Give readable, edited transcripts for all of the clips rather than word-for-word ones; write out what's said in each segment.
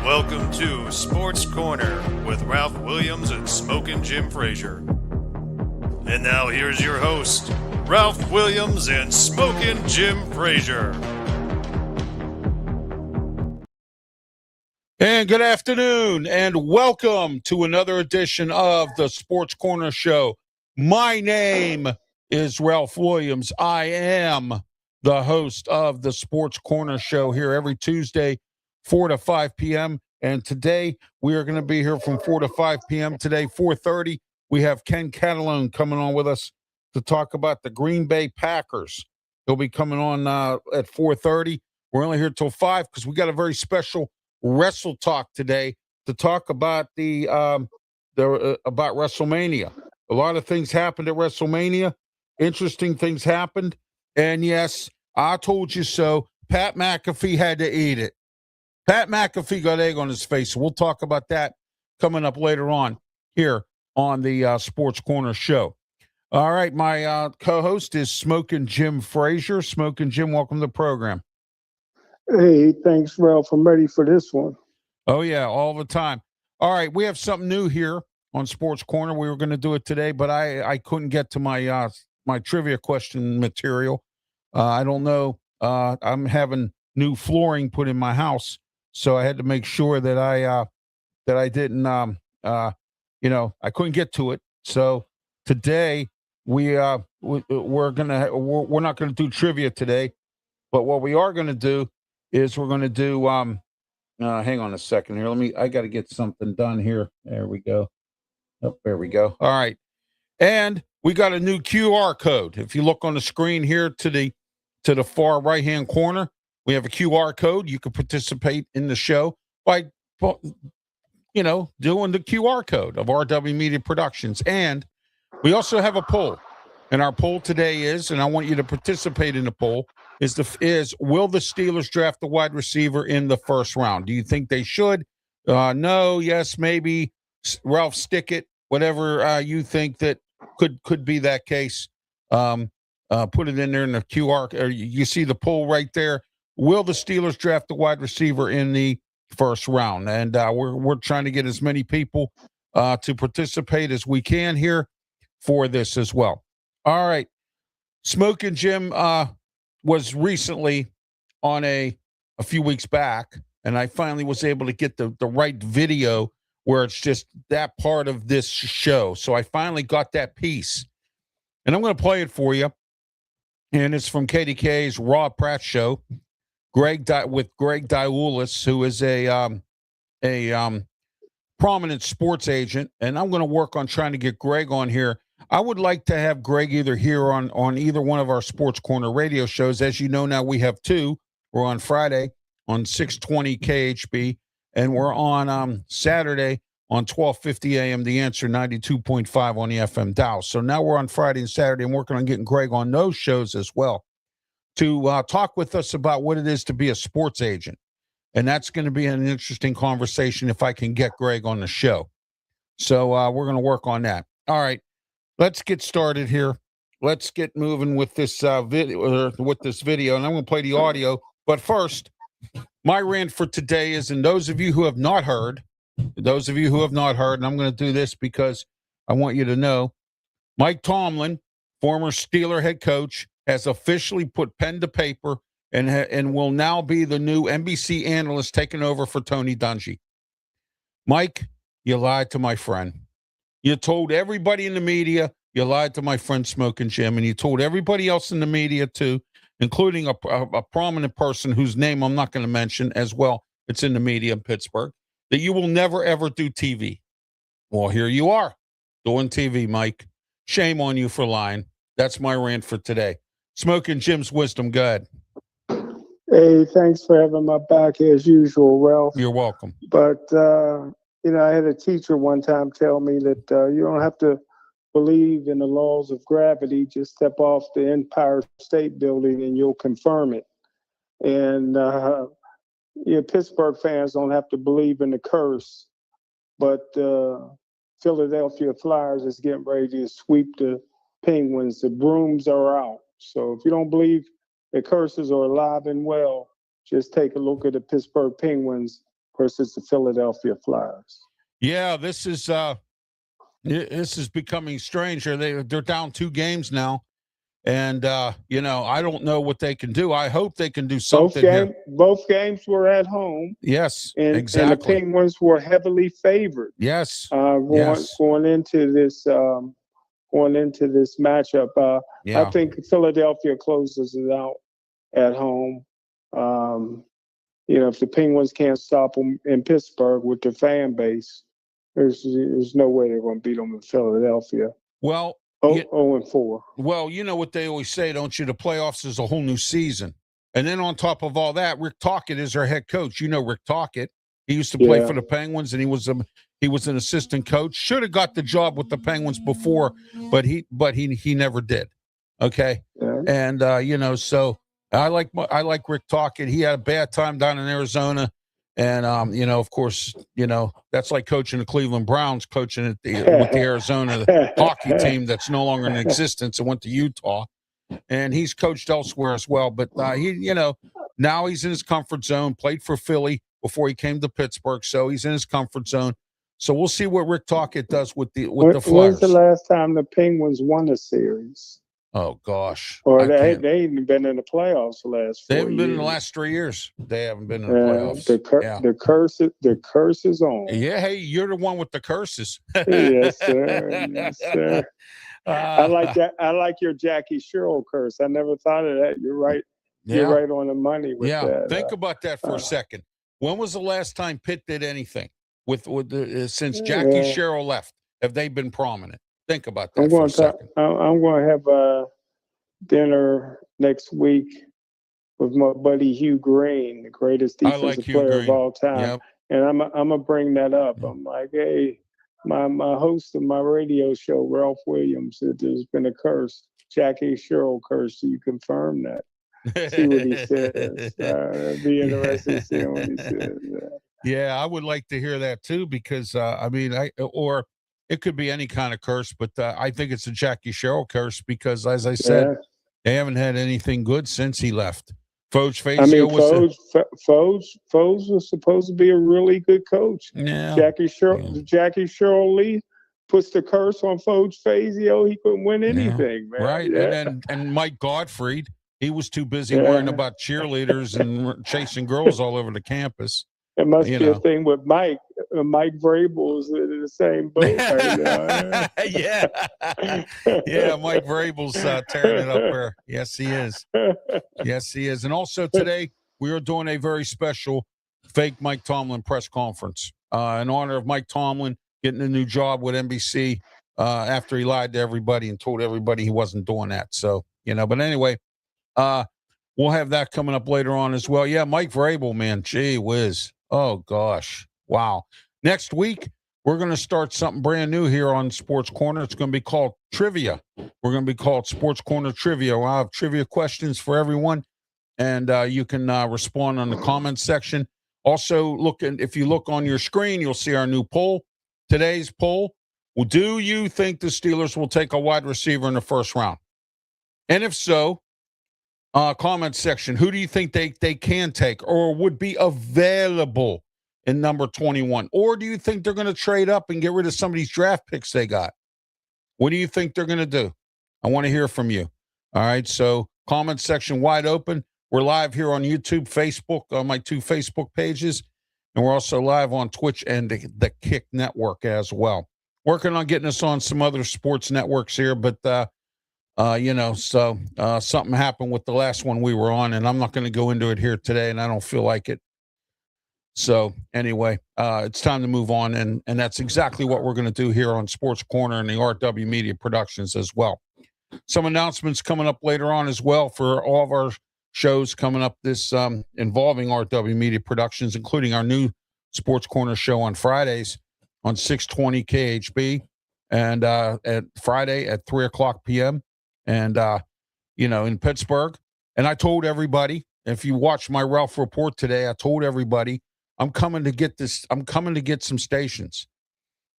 Welcome to Sports Corner with Ralph Williams and Smokin' Jim Frazier. And now here's your host, Ralph Williams and Smokin' Jim Frazier. And good afternoon, and welcome to another edition of the Sports Corner Show. My name is Ralph Williams. I am the host of the Sports Corner Show here every Tuesday, 4 to 5 p.m. And today we are going to be here from 4 to 5 p.m. Today, 4:30, we have Ken Catalone coming on with us to talk about the Green Bay Packers. He'll be coming on at 4:30. We're only here till 5 because we got a very special Wrestle Talk today to talk about about WrestleMania. A lot of things happened at WrestleMania. Interesting things happened. And yes, I told you so. Pat McAfee had to eat it. Pat McAfee got egg on his face. We'll talk about that coming up later on here on the Sports Corner Show. All right, my co-host is Smokin' Jim Frazier. Smokin' Jim, welcome to the program. Hey, thanks, Ralph. I'm ready for this one. Oh, yeah, all the time. All right, we have something new here on Sports Corner. We were going to do it today, but I couldn't get to my my trivia question material. I don't know. I'm having new flooring put in my house, so I had to make sure that I didn't I couldn't get to it. So today we're not going to do trivia today, but what we are going to do is we're going to do hang on a second here. I got to get something done here. There we go. Oh, there we go. All right. And we got a new QR code. If you look on the screen here to the far right-hand corner, we have a QR code. You can participate in the show by doing the QR code of RW Media Productions. And we also have a poll. And our poll today is, and I want you to participate in the poll, is will the Steelers draft a wide receiver in the first round? Do you think they should? No, yes, maybe. Ralph, stick it. Whatever you think that could be that case. Put it in there in the QR. Or you see the poll right there. Will the Steelers draft a wide receiver in the first round? And we're trying to get as many people to participate as we can here for this as well. All right. Smokin' Jim was recently on a few weeks back, and I finally was able to get the right video where it's just that part of this show. So I finally got that piece, and I'm going to play it for you. And it's from KDK's Raw Pratt show, with Greg Diulis, who is a prominent sports agent, and I'm going to work on trying to get Greg on here. I would like to have Greg either here on either one of our Sports Corner radio shows. As you know, now we have two. We're on Friday on 620 KHB, and we're on Saturday on 1250 AM, The Answer 92.5 on the FM dial. So now we're on Friday and Saturday. I'm working on getting Greg on those shows as well to talk with us about what it is to be a sports agent. And that's going to be an interesting conversation if I can get Greg on the show. So we're going to work on that. All right. Let's get started here. Let's get moving with this video, and I'm going to play the audio. But first, my rant for today is, and those of you who have not heard, and I'm going to do this because I want you to know, Mike Tomlin, former Steeler head coach, has officially put pen to paper and will now be the new NBC analyst taking over for Tony Dungy. Mike, you lied to my friend. You told everybody in the media, you lied to my friend Smokin' Jim, and you told everybody else in the media too, including a prominent person whose name I'm not going to mention as well. It's in the media in Pittsburgh, that you will never, ever do TV. Well, here you are doing TV, Mike. Shame on you for lying. That's my rant for today. Smokin' Jim's wisdom. Go ahead. Hey, thanks for having my back as usual, Ralph. You're welcome. But, I had a teacher one time tell me that you don't have to believe in the laws of gravity. Just step off the Empire State Building and you'll confirm it. And Pittsburgh fans don't have to believe in the curse. But Philadelphia Flyers is getting ready to sweep the Penguins. The brooms are out. So if you don't believe the curses are alive and well, just take a look at the Pittsburgh Penguins versus the Philadelphia Flyers. Yeah, this is becoming stranger. They're down 2 games now, and I don't know what they can do. I hope they can do something here. Both games were at home. Yes, and exactly. And the Penguins were heavily favored. Yes, going into this matchup. I think Philadelphia closes it out at home. If the Penguins can't stop them in Pittsburgh with their fan base, there's no way they're going to beat them in Philadelphia. Well, 0-4. Well, you know what they always say, don't you? The playoffs is a whole new season. And then on top of all that, Rick Tocchet is our head coach. You know Rick Tocchet. He used to play for the Penguins, and he was an assistant coach. Should have got the job with the Penguins before, but he never did. Okay, and so I like Rick Tocchet. He had a bad time down in Arizona, and of course, that's like coaching the Cleveland Browns, coaching with the Arizona hockey team that's no longer in existence and went to Utah. And he's coached elsewhere as well, but he now he's in his comfort zone. Played for Philly before he came to Pittsburgh, so he's in his comfort zone. So we'll see what Rick Tocchet does with the Flyers. When's the last time the Penguins won a series? Oh gosh! Or they ain't been in the playoffs the last 4 years. They haven't been in the last 3 years. They haven't been in the playoffs. The curse is on. Yeah, hey, you're the one with the curses. Yes, sir. Yes, sir. I like that. I like your Jackie Sherrill curse. I never thought of that. You're right. Yeah. You're right on the money with that. Think about that for a second. When was the last time Pitt did anything since Jackie Sherrill left? Have they been prominent? Think about that for a second. I'm going to have dinner next week with my buddy Hugh Green, the greatest defensive player of all time. Yep. And I'm gonna bring that up. I'm like, hey, my host of my radio show, Ralph Williams, there's been a curse, Jackie Sherrill curse. Do you confirm that? See what he says. It'd be interesting seeing what he says. Yeah, I would like to hear that too, because or it could be any kind of curse, but I think it's a Jackie Sherrill curse because, as I said, they haven't had anything good since he left. Frazier was supposed to be a really good coach. Yeah. Jackie Sherrill Lee puts the curse on Frazier. He couldn't win anything, man. Right. Yeah. And Mike Gottfried, he was too busy worrying about cheerleaders and chasing girls all over the campus. It must be a thing with Mike. Mike Vrabel's in the same boat right now. Yeah, Mike Vrabel's tearing it up there. Yes, he is. Yes, he is. And also today, we are doing a very special fake Mike Tomlin press conference in honor of Mike Tomlin getting a new job with NBC after he lied to everybody and told everybody he wasn't doing that. So, but anyway, we'll have that coming up later on as well. Yeah, Mike Vrabel, man, gee whiz. Oh, gosh. Wow. Next week, we're going to start something brand new here on Sports Corner. It's going to be called Trivia. We're going to be called Sports Corner Trivia. We'll have trivia questions for everyone, and you can respond on the comments section. Also, if you look on your screen, you'll see our new poll. Today's poll, do you think the Steelers will take a wide receiver in the first round? And if so, comment section, who do you think they can take or would be available in number 21? Or do you think they're going to trade up and get rid of some of these draft picks they got? What do you think they're going to do? I want to hear from you. All right, so comment section wide open. We're live here on YouTube, Facebook, on my 2 Facebook pages, and we're also live on Twitch and the Kick Network as well. Working on getting us on some other sports networks here, but something happened with the last one we were on, and I'm not going to go into it here today, and I don't feel like it. So anyway, it's time to move on, and that's exactly what we're going to do here on Sports Corner and the RW Media Productions as well. Some announcements coming up later on as well for all of our shows coming up this involving RW Media Productions, including our new Sports Corner show on Fridays on 620 KHB, and at Friday at 3:00 p.m. And, in Pittsburgh. And I told everybody, if you watch my Ralph report today, I told everybody, I'm coming to get some stations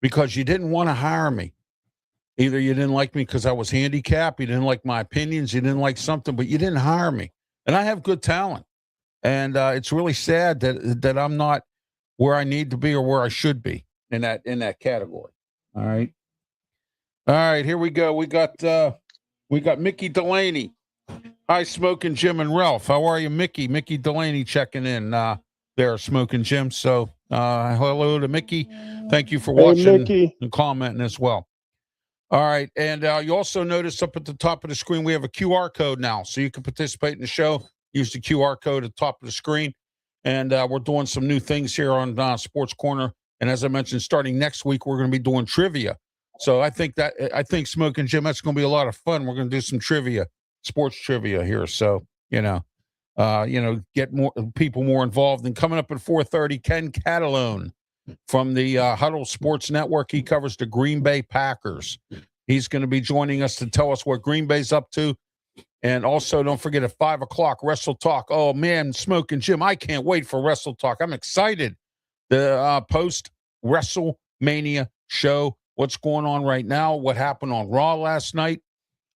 because you didn't want to hire me. Either you didn't like me because I was handicapped, you didn't like my opinions, you didn't like something, but you didn't hire me. And I have good talent. And it's really sad that I'm not where I need to be or where I should be in that category. All right, here we go. We got Mickey Delaney. Hi, Smokin' Jim and Ralph. How are you, Mickey? Mickey Delaney checking in there, Smokin' Jim. So hello to Mickey. Thank you for watching and commenting as well. All right, and you also notice up at the top of the screen we have a QR code now, so you can participate in the show. Use the QR code at the top of the screen, and we're doing some new things here on Sports Corner. And as I mentioned, starting next week, we're going to be doing trivia. So I think Smokin' Jim, that's going to be a lot of fun. We're going to do some trivia, sports trivia here. So get more people more involved. And coming up at 4:30, Ken Catalone from the Huddle Sports Network. He covers the Green Bay Packers. He's going to be joining us to tell us what Green Bay's up to. And also, don't forget at 5 o'clock, Wrestle Talk. Oh, man, Smokin' Jim, I can't wait for Wrestle Talk. I'm excited. The post-WrestleMania show, what's going on right now, what happened on Raw last night.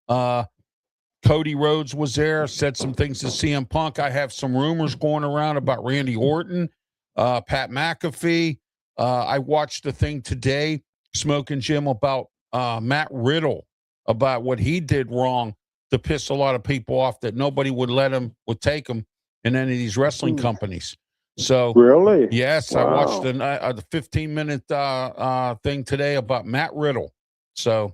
Cody Rhodes was there, said some things to CM Punk. I have some rumors going around about Randy Orton, Pat McAfee. I watched the thing today, Smokin' Jim, about Matt Riddle, about what he did wrong to piss a lot of people off, that nobody would take him in any of these wrestling companies. So really, yes, wow. I watched the 15-minute thing today about Matt Riddle. So,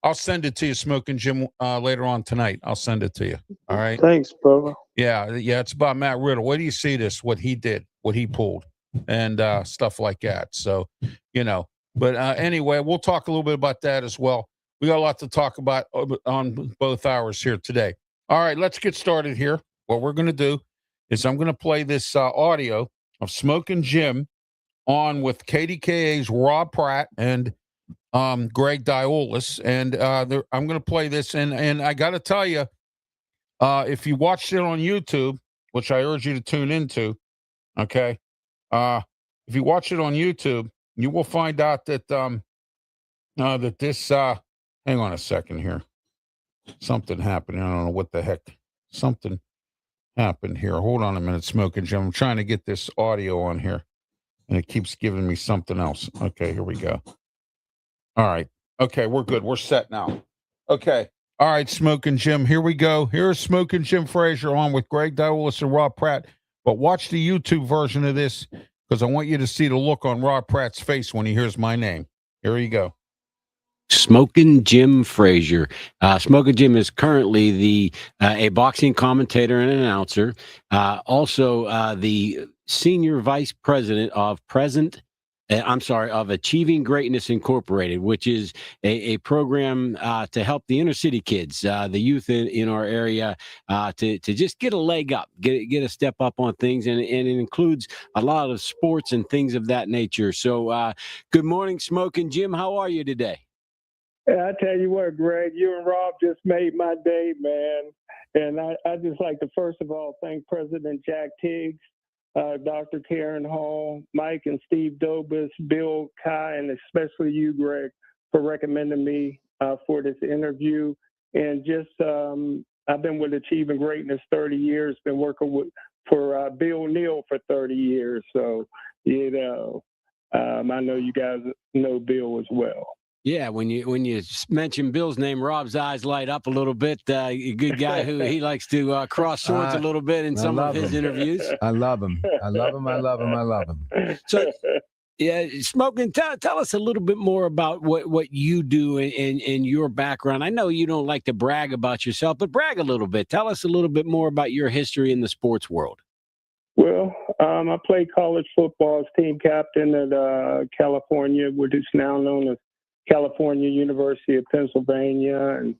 I'll send it to you, Smokin' Jim, later on tonight. I'll send it to you. All right. Thanks, brother. Yeah. It's about Matt Riddle. Where do you see this? What he did, what he pulled, and stuff like that. So, but anyway, we'll talk a little bit about that as well. We got a lot to talk about on both hours here today. All right, let's get started here. What we're going to do is I'm going to play this audio of Smokin' Jim on with KDKA's Rob Pratt and Greg Diolis, and I'm going to play this, and I got to tell you, if you watched it on YouTube, which I urge you to tune into, okay, if you watch it on YouTube, you will find out that that this. Hang on a second here. Something happened. I don't know what the heck. Something happened here. Hold on a minute, Smokin' Jim. I'm trying to get this audio on here, and it keeps giving me something else. Okay, here we go. All right. Okay, we're good. We're set now. Okay. All right, Smokin' Jim. Here we go. Here's Smokin' Jim Frazier on with Greg Diolis and Rob Pratt. But watch the YouTube version of this, because I want you to see the look on Rob Pratt's face when he hears my name. Here you go. Smokin' Jim Frazier. Smokin' Jim is currently a boxing commentator and announcer. Also, the senior vice president of Achieving Greatness Incorporated, which is a program to help the inner city kids, the youth in our area, to just get a leg up, get a step up on things, and it includes a lot of sports and things of that nature. So, good morning, Smokin' Jim. How are you today? I tell you what, Greg, you and Rob just made my day, man. And I just like to first of all thank President Jack Tiggs, Dr. Karen Hall, Mike and Steve Dobus, Bill, Kai, and especially you, Greg, for recommending me for this interview. And just I've been with Achieving Greatness 30 years, been working for Bill Neal for 30 years. So, I know you guys know Bill as well. Yeah, when you mention Bill's name, Rob's eyes light up a little bit. A good guy who he likes to cross swords a little bit in some of his interviews. I love him. I love him. I love him. I love him. So, yeah, Smokin', tell us a little bit more about what you do in your background. I know you don't like to brag about yourself, but brag a little bit. Tell us a little bit more about your history in the sports world. Well, I played college football as team captain at California, which is now known as California University of Pennsylvania,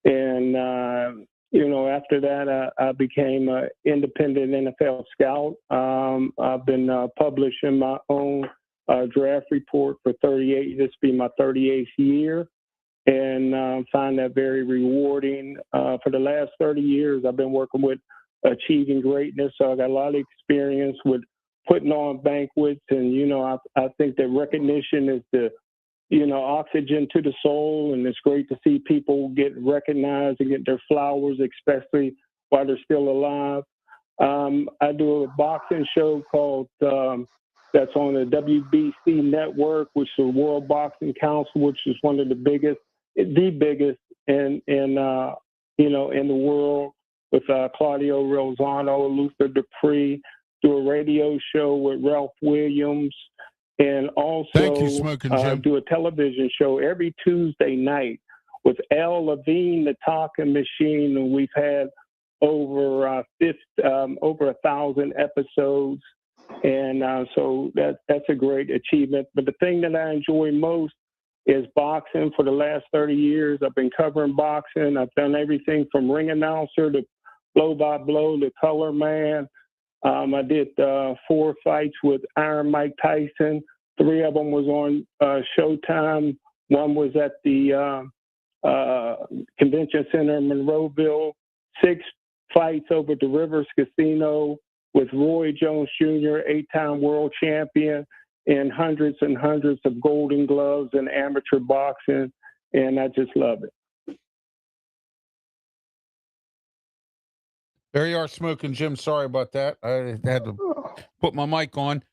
and after that I became an independent NFL scout. I've been publishing my own draft report for 38. This will be my 38th year, and find that very rewarding. For the last 30 years, I've been working with Achieving Greatness, so I got a lot of experience with putting on banquets, and I think that recognition is the oxygen to the soul, and it's great to see people get recognized and get their flowers, especially while they're still alive. I do a boxing show called that's on the WBC network, which is the World Boxing Council, which is one of the biggest in the world, with Claudio Rosano, Luther Dupree. Do a radio show with Ralph Williams, and also Thank you, Smokin' Jim. do a television show every Tuesday night with Al Levine, the Talking Machine, and we've had over 1,000 episodes, and so that's a great achievement. But the thing that I enjoy most is boxing. For the last 30 years, I've been covering boxing. I've done everything from ring announcer to blow-by-blow to color man. I did 4 fights with Iron Mike Tyson. 3 of them was on Showtime. One was at the Convention Center in Monroeville. 6 fights over at the Rivers Casino with Roy Jones Jr., 8-time world champion, and hundreds of golden gloves in amateur boxing, and I just love it. There you are, Smokin' Jim. Sorry about that. I had to put my mic on.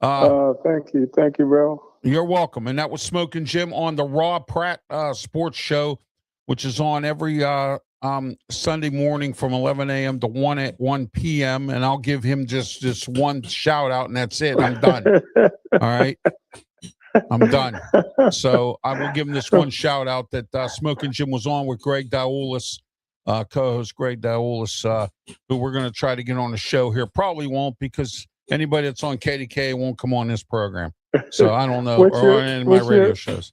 Thank you, Ralph. You're welcome. And that was Smokin' Jim on the Rob Pratt Sports Show, which is on every Sunday morning from 11 a.m. to 1 p.m. And I'll give him just one shout out, and that's it. I'm done. All right. I'm done. So I will give him this one shout out that Smokin' Jim was on with Greg Daulis, co-host Greg Daulis, who we're going to try to get on the show here. Probably won't, because anybody that's on KDK won't come on this program. So I don't know, or any of my radio shows.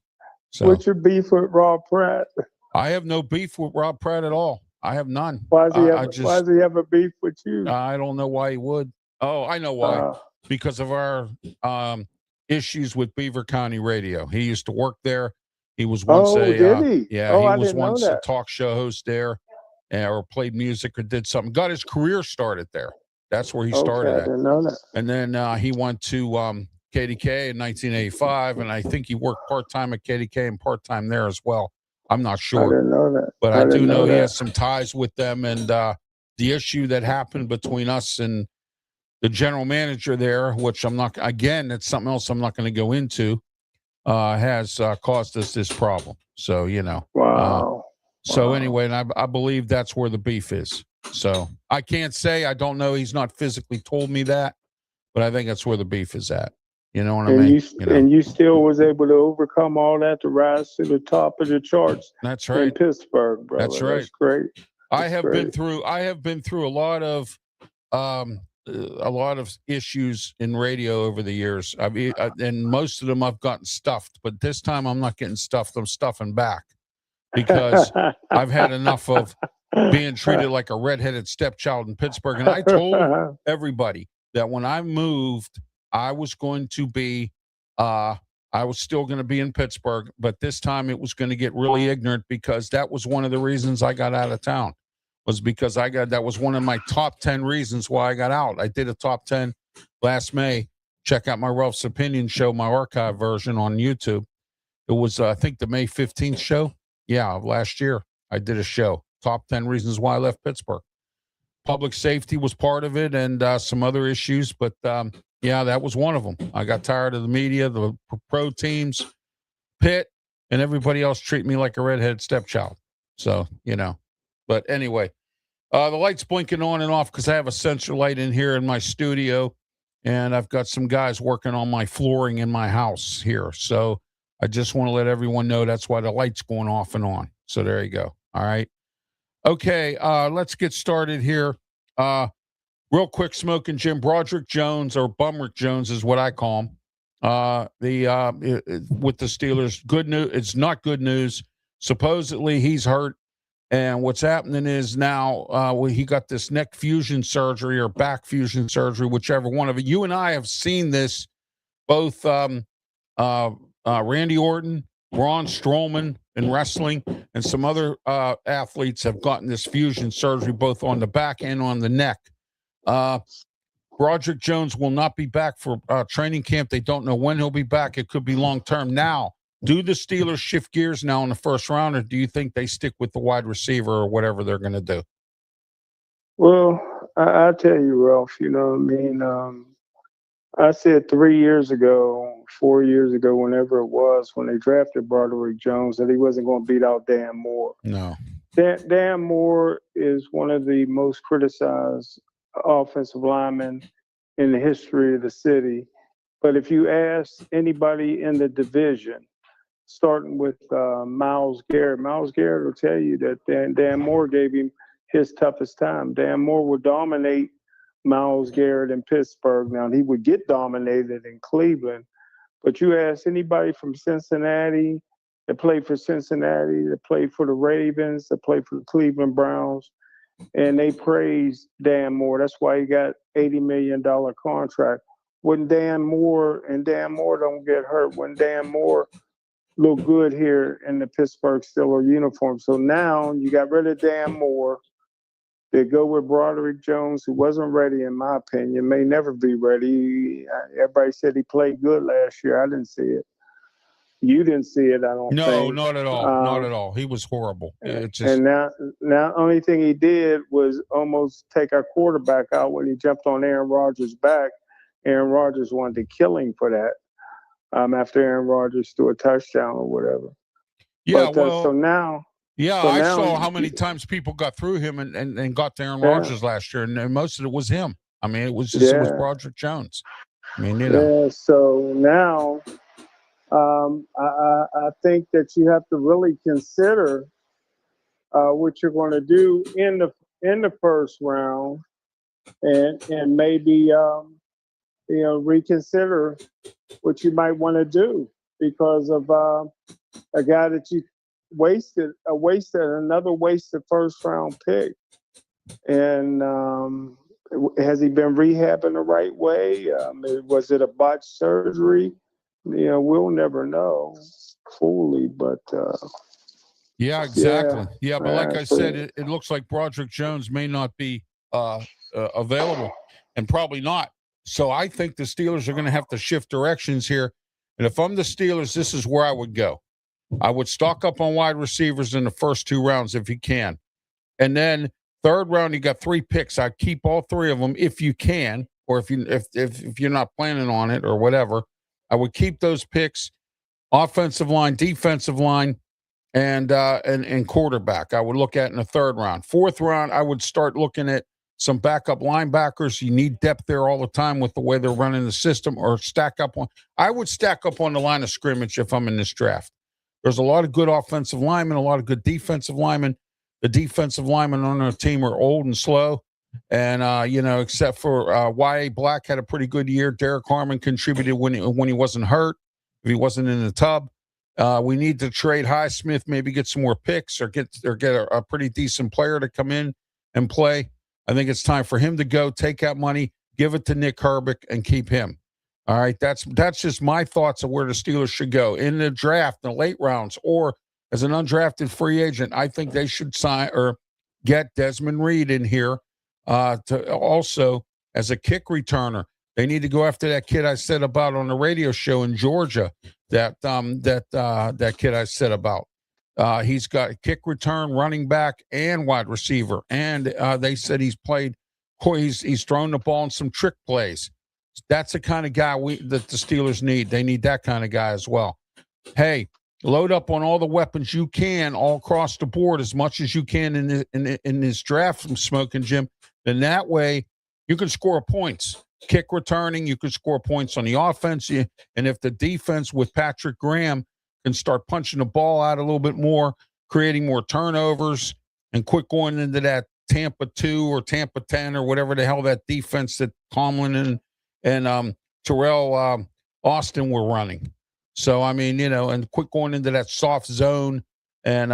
So what's your beef with Rob Pratt? I have no beef with Rob Pratt at all. I have none. Why does he have a beef with you? I don't know why he would. Oh, I know why. Because of our issues with Beaver County Radio. He used to work there. He was once did he? Yeah, he was once a talk show host there, or played music or did something. Got his career started there. That's where he started at. I didn't know that. And then he went to KDK in 1985, and I think he worked part-time at KDK and part-time there as well. I'm not sure. I didn't know that. But I do know he has some ties with them, and the issue that happened between us and the general manager there, which I'm not, again, it's something else I'm not going to go into, has caused us this problem. So, Wow. So anyway, and I believe that's where the beef is. So I can't say, I don't know. He's not physically told me that, but I think that's where the beef is at. You know what I mean? And you still was able to overcome all that to rise to the top of the charts. That's right. In Pittsburgh, brother. That's right. That's great. I have been through a lot of issues in radio over the years. And most of them I've gotten stuffed, but this time I'm not getting stuffed. I'm stuffing back, because I've had enough of being treated like a redheaded stepchild in Pittsburgh. And I told everybody that when I moved, I was going to be, I was still going to be in Pittsburgh, but this time it was going to get really ignorant, because that was one of the reasons I got out of town, was because that was one of my top 10 reasons why I got out. I did a top 10 last May. Check out my Ralph's Opinion show, my archive version on YouTube. It was, I think, the May 15th show. Yeah, of last year. I did a show, top 10 reasons why I left Pittsburgh. Public safety was part of it, and some other issues, but yeah, that was one of them. I got tired of the media, the pro teams, Pitt, and everybody else treat me like a redheaded stepchild. So, but anyway, the light's blinking on and off because I have a sensor light in here in my studio, and I've got some guys working on my flooring in my house here. So I just want to let everyone know that's why the light's going off and on. So there you go. All right. Okay, let's get started here. Real quick, Smokin' Jim, Broderick Jones, or Bumrick Jones is what I call him. With the Steelers, good news. It's not good news. Supposedly he's hurt, and what's happening is now he got this neck fusion surgery or back fusion surgery, whichever one of it. You and I have seen this. Both Randy Orton, Braun Strowman in wrestling, and some other athletes have gotten this fusion surgery both on the back and on the neck. Broderick Jones will not be back for training camp. They don't know when he'll be back. It could be long term. Now, do the Steelers shift gears now in the first round, or do you think they stick with the wide receiver or whatever they're going to do? Well, I tell you, Ralph, I said 3 years ago, 4 years ago, whenever it was, when they drafted Broderick Jones, that he wasn't going to beat out Dan Moore. No. Dan Moore is one of the most criticized offensive linemen in the history of the city. But if you ask anybody in the division, starting with Myles Garrett will tell you that Dan Moore gave him his toughest time. Dan Moore would dominate Myles Garrett in Pittsburgh. Now, he would get dominated in Cleveland. But you ask anybody from Cincinnati that played for Cincinnati, that played for the Ravens, that played for the Cleveland Browns, and they praise Dan Moore. That's why he got $80 million contract. When Dan Moore don't get hurt, when Dan Moore look good here in the Pittsburgh Steelers uniform. So now you got rid of Dan Moore. They go with Broderick Jones, who wasn't ready, in my opinion, may never be ready. Everybody said he played good last year. I didn't see it. You didn't see it, I don't think. No, not at all. Not at all. He was horrible. It's just... And now only thing he did was almost take our quarterback out when he jumped on Aaron Rodgers' back. Aaron Rodgers wanted to kill him for that. After Aaron Rodgers threw a touchdown or whatever. Yeah, but, so now. Yeah, so I now, saw how many times people got through him and got to Aaron Rodgers last year, and most of it was him. I mean, it was Broderick Jones. I mean, you know. Yeah, so now I think that you have to really consider what you're going to do in the first round, and maybe reconsider what you might want to do because of a guy that you wasted another wasted first round pick. And has he been rehabbing the right way? Was it a botched surgery? We'll never know fully, but yeah, exactly. Yeah, but like I said, it looks like Broderick Jones may not be available, and probably not. So I think the Steelers are going to have to shift directions here. And if I'm the Steelers, this is where I would go. I would stock up on wide receivers in the first 2 rounds if you can. And then third round, you got 3 picks. I'd keep all 3 of them if you can, or if you're not planning on it or whatever. I would keep those picks, offensive line, defensive line, and quarterback. I would look at in the third round. Fourth round, I would start looking at some backup linebackers. You need depth there all the time with the way they're running the system, or stack up on. I would stack up on the line of scrimmage if I'm in this draft. There's a lot of good offensive linemen, a lot of good defensive linemen. The defensive linemen on our team are old and slow. And, except for Y.A. Black had a pretty good year. Derek Harmon contributed when he wasn't hurt, if he wasn't in the tub. We need to trade Highsmith, maybe get some more picks or get a pretty decent player to come in and play. I think it's time for him to go, take out money, give it to Nick Herbig, and keep him. All right, that's just my thoughts of where the Steelers should go in the draft, in the late rounds, or as an undrafted free agent. I think they should sign or get Desmond Reed in here to also as a kick returner. They need to go after that kid I said about on the radio show in Georgia. That kid I said about. He's got a kick return, running back, and wide receiver. And they said he's thrown the ball in some trick plays. That's the kind of guy that the Steelers need. They need that kind of guy as well. Hey, load up on all the weapons you can all across the board, as much as you can in this draft from Smokin' Jim. And that way you can score points. Kick returning, you can score points on the offense. And if the defense with Patrick Graham can start punching the ball out a little bit more, creating more turnovers, and quit going into that Tampa 2 or Tampa 10 or whatever the hell that defense that Tomlin and Terrell Austin were running. So, I mean, and quit going into that soft zone and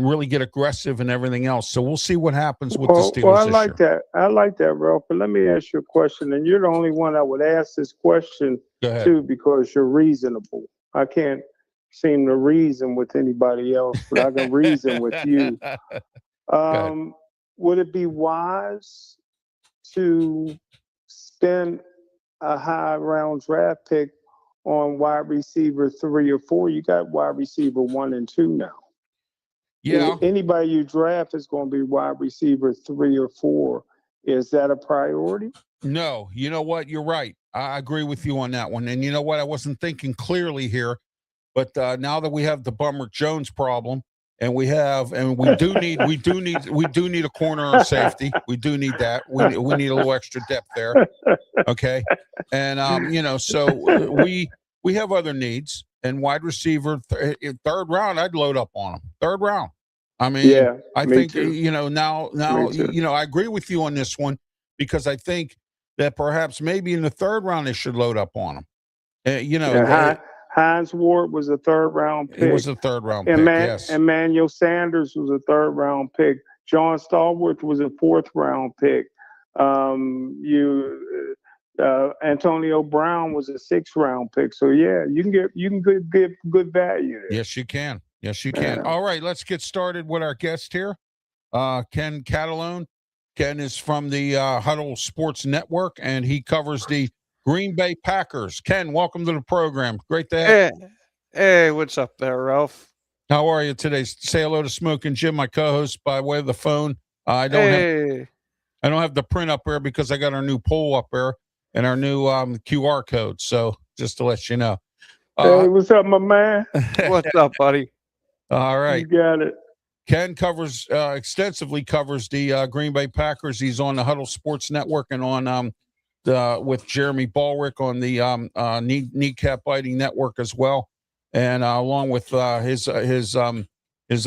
really get aggressive and everything else. So we'll see what happens with the Steelers Well, I this year. I like that, Ralph. But let me ask you a question, and you're the only one I would ask this question to because you're reasonable. I can't seem to reason with anybody else, but I can reason with you. Would it be wise to spend a high round draft pick on wide receiver 3 or 4? You got wide receiver 1 and 2 now. Yeah. Anybody you draft is going to be wide receiver 3 or 4. Is that a priority? No, you know what? You're right. I agree with you on that one. And you know what? I wasn't thinking clearly here, but now that we have the Bummer Jones problem, and we do need a corner safety. We do need that. We need a little extra depth there. Okay, and so we have other needs, and wide receiver third round. I'd load up on them. Third round. I mean, Yeah, I me think too. now Me too. I agree with you on this one, because I think that perhaps maybe in the third round they should load up on them. Yeah, Hines Ward was a third round He pick. was a third round pick. Yes. Emmanuel Sanders was a third round pick. John Stallworth was a fourth round pick. Antonio Brown was a sixth round pick. So yeah, you can get good value there. Yes, you can. Yes, you can. All right, let's get started with our guest here, Ken Catalone. Ken is from the Huddle Sports Network, and he covers the Green Bay Packers. Ken, welcome to the program. Great to have you. Hey, what's up there, Ralph? How are you today? Say hello to Smokin Jim, my co-host, by way of the phone. I don't have the print up there because I got our new poll up there and our new QR code. So just to let you know. Hey, what's up, my man? What's up, buddy? All right. You got it. Ken extensively covers the Green Bay Packers. He's on the Huddle Sports Network and on with Jeremy Ballrick on the Kneecap Biting Network as well, and along with his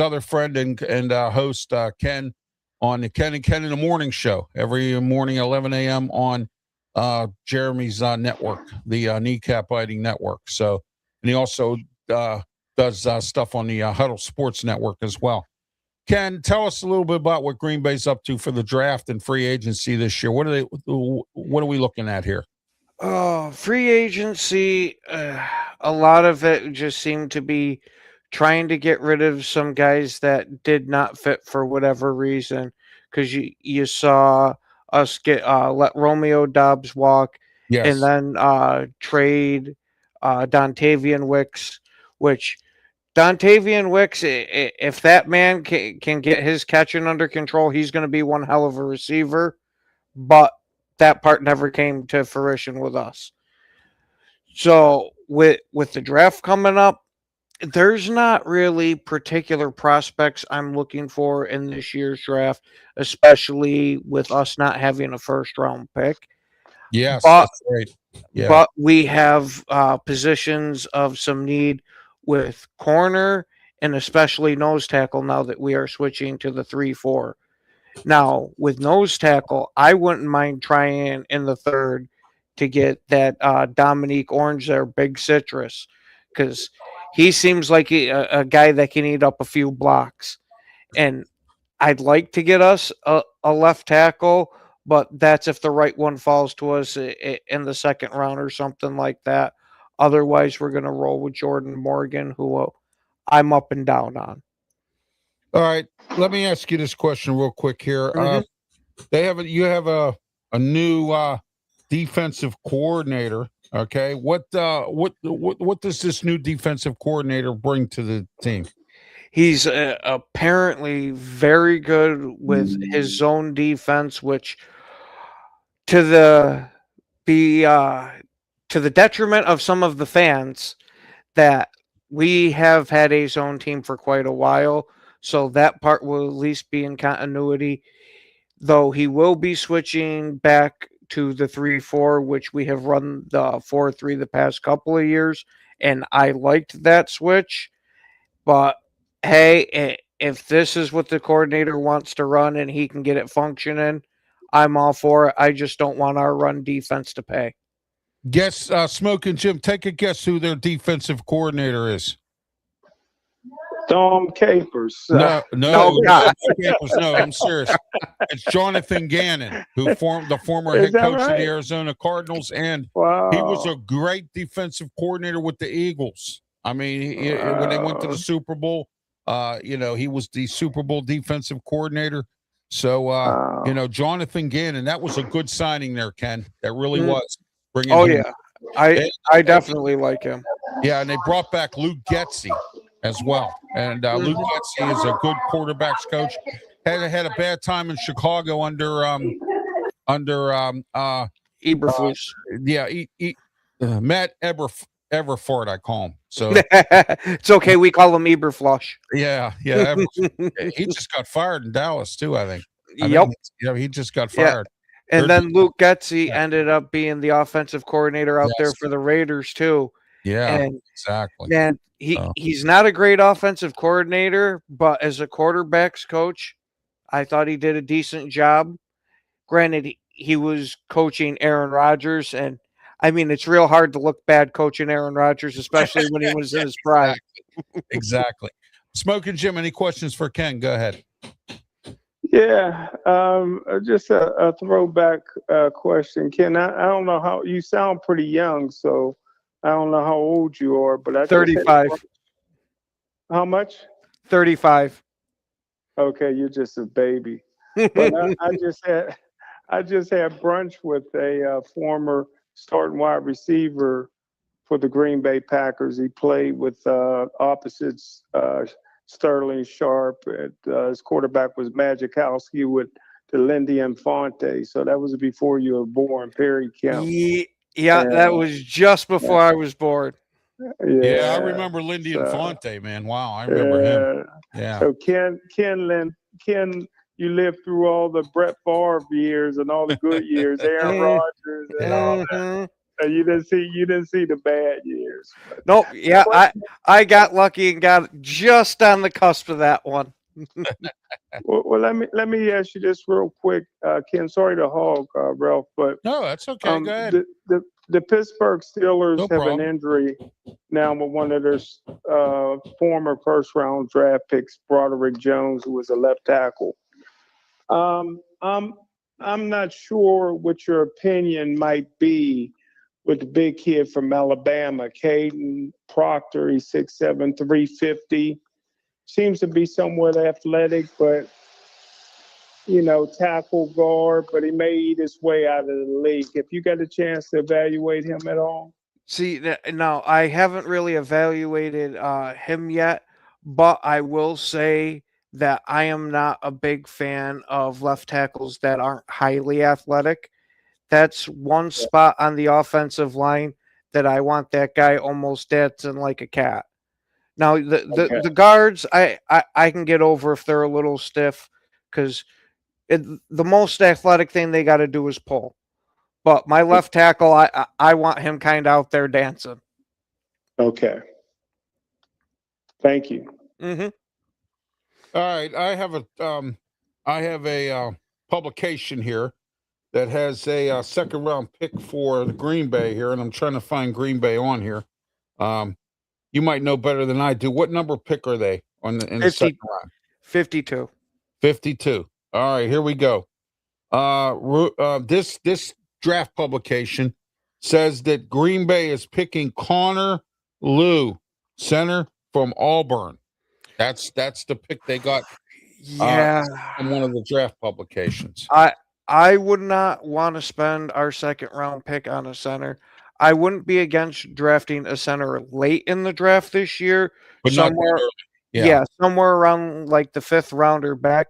other friend and host Ken on the Ken in the Morning Show every morning 11 a.m. on Jeremy's network, the Kneecap Biting Network. So, and he also does stuff on the Huddle Sports Network as well. Ken, tell us a little bit about what Green Bay's up to for the draft and free agency this year. What are we looking at here? Oh, free agency. A lot of it just seemed to be trying to get rid of some guys that did not fit for whatever reason. Because you saw us let Romeo Doubs walk, Yes, and then trade Dontavian Wicks, which. Dontavian Wicks, if that man can get his catching under control, he's going to be one hell of a receiver. But that part never came to fruition with us. So with the draft coming up, there's not really particular prospects I'm looking for in this year's draft, especially with us not having a first round pick. yes, But, that's right. Yeah, but we have positions of some need with corner and especially nose tackle now that we are switching to the 3-4. Now, with nose tackle, I wouldn't mind trying in the third to get that Dominique Orange there, big citrus, because he seems like a guy that can eat up a few blocks. And I'd like to get us a left tackle, but that's if the right one falls to us in the second round or something like that. Otherwise, we're going to roll with Jordan Morgan, who I'm up and down on. all right. Let me ask you this question real quick here. Mhm. You have a new defensive coordinator. Okay, what does this new defensive coordinator bring to the team? He's apparently very good with his zone defense, which to the detriment of some of the fans, that we have had a zone team for quite a while, so that part will at least be in continuity. Though he will be switching back to the 3-4, which we have run the 4-3 the past couple of years, and I liked that switch. But hey, if this is what the coordinator wants to run and he can get it functioning, I'm all for it. I just don't want our run defense to pay. Guess, Smokin Jim, take a guess who their defensive coordinator is. Dom Capers. No, God. No, I'm serious. It's Jonathan Gannon, who formed the former Is head that coach of right? the Arizona Cardinals, and Wow. he was a great defensive coordinator with the Eagles. I mean, when they went to the Super Bowl, he was the Super Bowl defensive coordinator. So, Jonathan Gannon, that was a good signing there, Ken. That really was. Bringing him. Yeah, I definitely like him. Yeah, and they brought back Luke Getsy as well. And Luke Getsy is a good quarterbacks coach. Had a bad time in Chicago under under Eberflus. Matt Everford, I call him. So It's okay. We call him Eberflush. yeah. He just got fired in Dallas too, I think. Yep. He just got Yeah. fired. And They're then Luke Getzey Yeah. ended up being the offensive coordinator out there Yes. for the Raiders too. Yeah, And exactly. man, he's not a great offensive coordinator, but as a quarterbacks coach, I thought he did a decent job. Granted, he was coaching Aaron Rodgers, and I mean, it's real hard to look bad coaching Aaron Rodgers, especially when he was in his prime. Exactly. Smokin' Jim, any questions for Ken? Go ahead. Yeah, just a throwback question, Ken. I don't know how you sound pretty young, so I don't know how old you are, but I just had- 35. How much? 35. Okay, you're just a baby. But I just had brunch with a former starting wide receiver for the Green Bay Packers. He played with opposites Sterling Sharp. His quarterback was Magikowski with the Lindy Infante. So that was before you were born, Perry Kemp. Yeah, that was just before I was born. Yeah, I remember Lindy Infante, man. Wow, I remember him. Yeah. So Ken, you lived through all the Brett Favre years and all the good years, Aaron Rodgers and all that. You didn't see the bad years. Nope. Yeah, I got lucky and got just on the cusp of that one. Well, let me ask you this real quick, Ken. Sorry to hog, Ralph, but no, that's okay. Go ahead. The Pittsburgh Steelers No have problem. an injury now with one of their former first-round draft picks, Broderick Jones, who was a left tackle. I'm not sure what your opinion might be with the big kid from Alabama, Caden Proctor. He's 6'7", 350. Seems to be somewhat athletic, but, tackle guard, but he may eat his way out of the league. If you got a chance to evaluate him at all? See, now I haven't really evaluated him yet, but I will say that I am not a big fan of left tackles that aren't highly athletic. That's one spot on the offensive line that I want that guy almost dancing like a cat. Now the guards I can get over if they're a little stiff, because the most athletic thing they got to do is pull. But my left tackle, I want him kind of out there dancing. Okay. Thank you. Mm-hmm. All right, I have a publication here that has a second round pick for the Green Bay here, and I'm trying to find Green Bay on here. You might know better than I do. What number pick are they in the second round? 52. 52. All right, here we go. This draft publication says that Green Bay is picking Connor Lew, center from Auburn. That's the pick they got. Yeah, from one of the draft publications. I would not want to spend our second round pick on a center. I wouldn't be against drafting a center late in the draft this year, but somewhere, not early. Somewhere around like the 5th rounder back,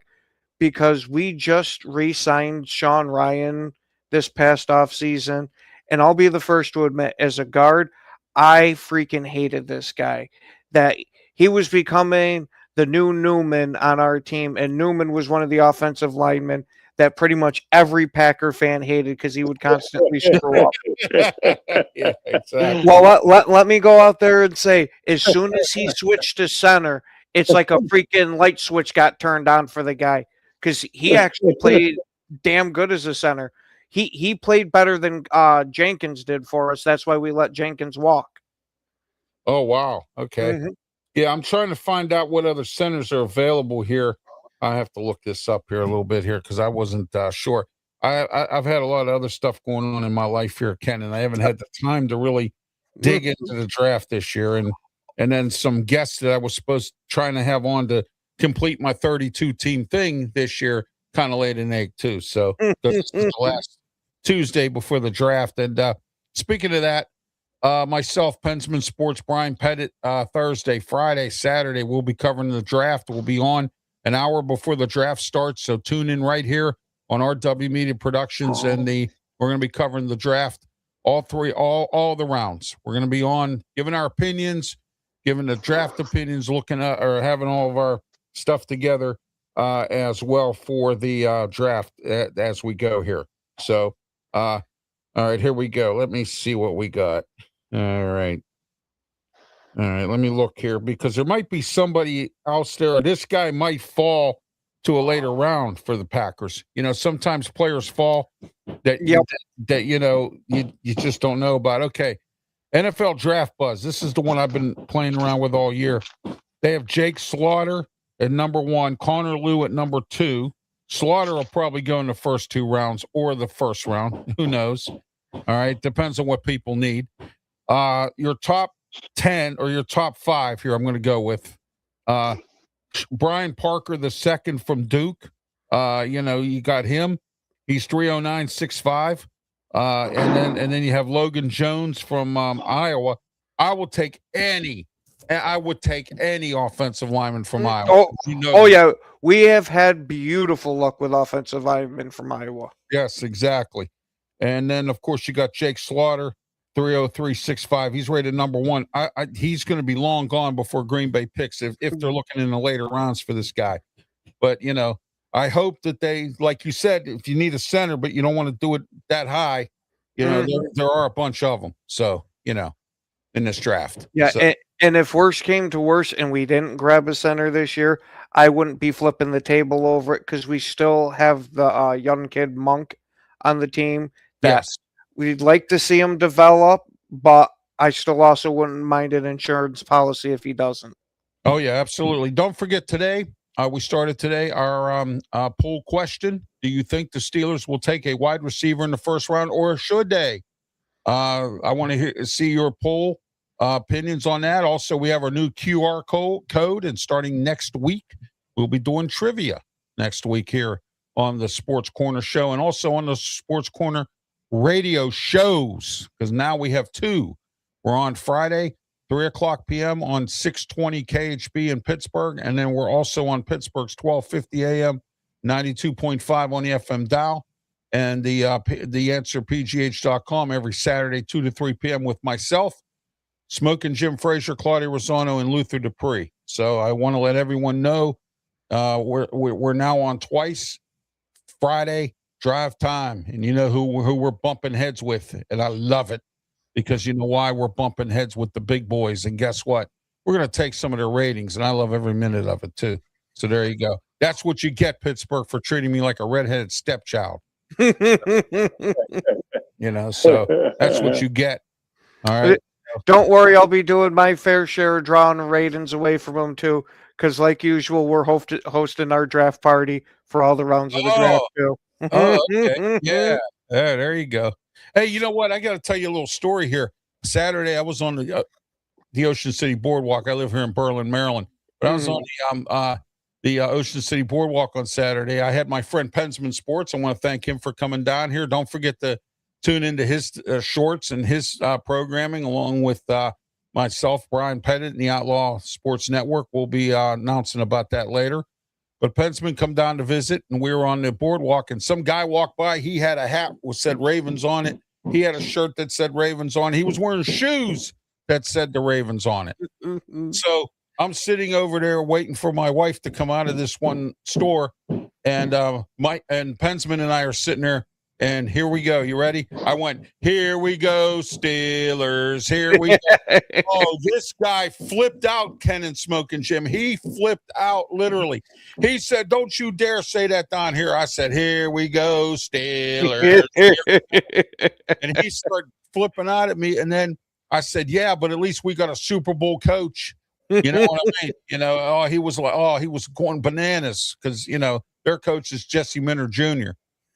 because we just re-signed Sean Ryan this past offseason, and I'll be the first to admit, as a guard, I freaking hated this guy. That he was becoming the new Newman on our team, and Newman was one of the offensive linemen that pretty much every Packer fan hated because he would constantly screw up. Yeah, exactly. Well, let me go out there and say, as soon as he switched to center, it's like a freaking light switch got turned on for the guy, because he actually played damn good as a center. He played better than Jenkins did for us. That's why we let Jenkins walk. Oh, wow. Okay. Mm-hmm. Yeah, I'm trying to find out what other centers are available here. I have to look this up here a little bit here because I wasn't sure. I've had a lot of other stuff going on in my life here, Ken, and I haven't had the time to really dig into the draft this year. And then some guests that I was trying to have on to complete my 32 team thing this year kind of laid an egg too. So this is the last Tuesday before the draft. And speaking of that, myself, Pensman Sports, Brian Pettit, Thursday, Friday, Saturday, we'll be covering the draft. We'll be on an hour before the draft starts. So tune in right here on RW Media Productions, and we're going to be covering the draft, all the rounds. We're going to be on giving our opinions, giving the draft opinions, looking at or having all of our stuff together as well for the draft as we go here. So, all right, here we go. Let me see what we got. All right. Let me look here because there might be somebody else there. This guy might fall to a later round for the Packers. Sometimes players fall that you just don't know about. Okay. NFL Draft Buzz. This is the one I've been playing around with all year. They have Jake Slaughter at number 1, Connor Lew at number 2. Slaughter will probably go in the first 2 rounds or the first round. Who knows? All right. Depends on what people need. Your top 10 or your top 5 here, I'm going to go with Brian Parker II from Duke. You got him. He's 309.65. And then you have Logan Jones from Iowa. I would take any offensive lineman from Iowa. Yeah. We have had beautiful luck with offensive linemen from Iowa. Yes, exactly. And then, of course, you got Jake Slaughter, 303.65. He's rated number 1. He's going to be long gone before Green Bay picks if they're looking in the later rounds for this guy. But, I hope that they, like you said, if you need a center, but you don't want to do it that high, there are a bunch of them. So, in this draft. Yeah. So, and if worse came to worse and we didn't grab a center this year, I wouldn't be flipping the table over it because we still have the young kid Monk on the team. yes. We'd like to see him develop, but I still also wouldn't mind an insurance policy if he doesn't. Oh, yeah, absolutely. Don't forget today, we started today our poll question. Do you think the Steelers will take a wide receiver in the first round or should they? I want to see your poll opinions on that. Also, we have our new QR code, and starting next week, we'll be doing trivia next week here on the Sports Corner show and also on the Sports Corner radio shows, because now we have 2. We're on Friday, 3:00 p.m. on 620 KHB in Pittsburgh, and then we're also on Pittsburgh's 1250 AM, 92.5 on the FM dial, and the answer pgh.com every Saturday, 2 to 3 p.m. with myself, Smokin, Jim Frazier, Claudia Rosano, and Luther Dupree. So I want to let everyone know we're now on twice Friday drive time, and you know who we're bumping heads with, and I love it because you know why we're bumping heads with the big boys, and guess what? We're going to take some of their ratings, and I love every minute of it too. So there you go. That's what you get, Pittsburgh, for treating me like a redheaded stepchild. So that's what you get. All right. Don't worry, I'll be doing my fair share of drawing ratings away from them too, because like usual, we're hosting our draft party for all the rounds of the draft too. Okay. Yeah. There you go. Hey, you know what? I got to tell you a little story here. Saturday, I was on the Ocean City Boardwalk. I live here in Berlin, Maryland, but I was on the Ocean City Boardwalk on Saturday. I had my friend Pensman Sports. I want to thank him for coming down here. Don't forget to tune into his shorts and his programming, along with myself, Brian Pettit, and the Outlaw Sports Network. We'll be announcing about that later. But Pensman come down to visit, and we were on the boardwalk, and some guy walked by. He had a hat that said Ravens on it. He had a shirt that said Ravens on it. He was wearing shoes that said the Ravens on it. So I'm sitting over there waiting for my wife to come out of this one store, and Pensman and I are sitting there. And here we go. You ready? I went, here we go, Steelers. Here we go. Oh, this guy flipped out, Ken and Smokin' Jim. He flipped out, literally. He said, don't you dare say that down here. I said, here we go, Steelers. And he started flipping out at me. And then I said, yeah, but at least we got a Super Bowl coach. You know what I mean? He was going bananas because, their coach is Jesse Minter Jr.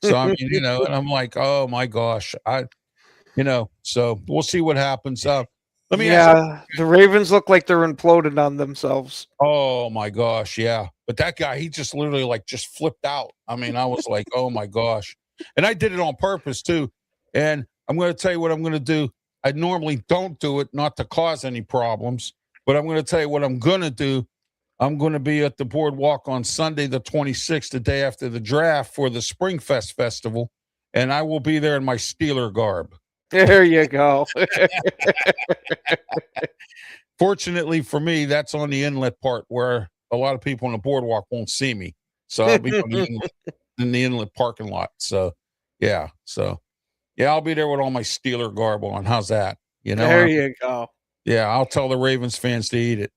So, I mean, and I'm like, oh, my gosh. So we'll see what happens. Let me ask you. The Ravens look like they're imploding on themselves. Oh, my gosh, yeah. But that guy, he just literally, just flipped out. I mean, I was like, oh, my gosh. And I did it on purpose, too. And I'm going to tell you what I'm going to do. I normally don't do it, not to cause any problems. But I'm going to tell you what I'm going to do. I'm going to be at the boardwalk on Sunday, the 26th, the day after the draft for the Springfest Festival, and I will be there in my Steeler garb. There you go. Fortunately for me, that's on the inlet part where a lot of people on the boardwalk won't see me. So I'll be in the inlet parking lot. So yeah. I'll be there with all my Steeler garb on. How's that? You know, There you go. yeah, I'll tell the Ravens fans to eat it.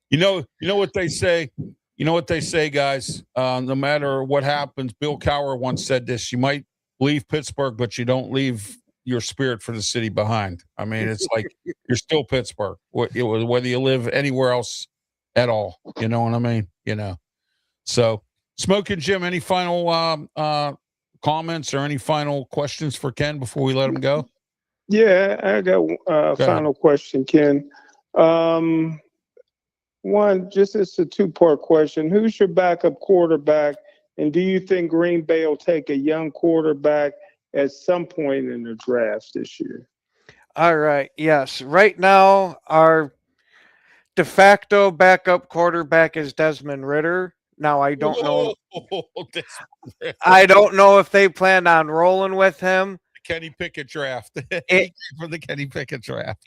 You know what they say? You know what they say, guys? No matter what happens, Bill Cowher once said this: you might leave Pittsburgh, but you don't leave your spirit for the city behind. I mean, it's like you're still Pittsburgh, whether you live anywhere else at all. You know what I mean? You know. So, Smokin' Jim, any final comments or any final questions for Ken before we let him go? Yeah, I got a final question, Ken. One, just it's a two-part question. Who's your backup quarterback, and do you think Green Bay will take a young quarterback at some point in the draft this year? All right. Yes. Right now, our de facto backup quarterback is Desmond Ritter. Now, I don't know. I don't know if they plan on rolling with him. Kenny Pickett draft. For the Kenny Pickett draft.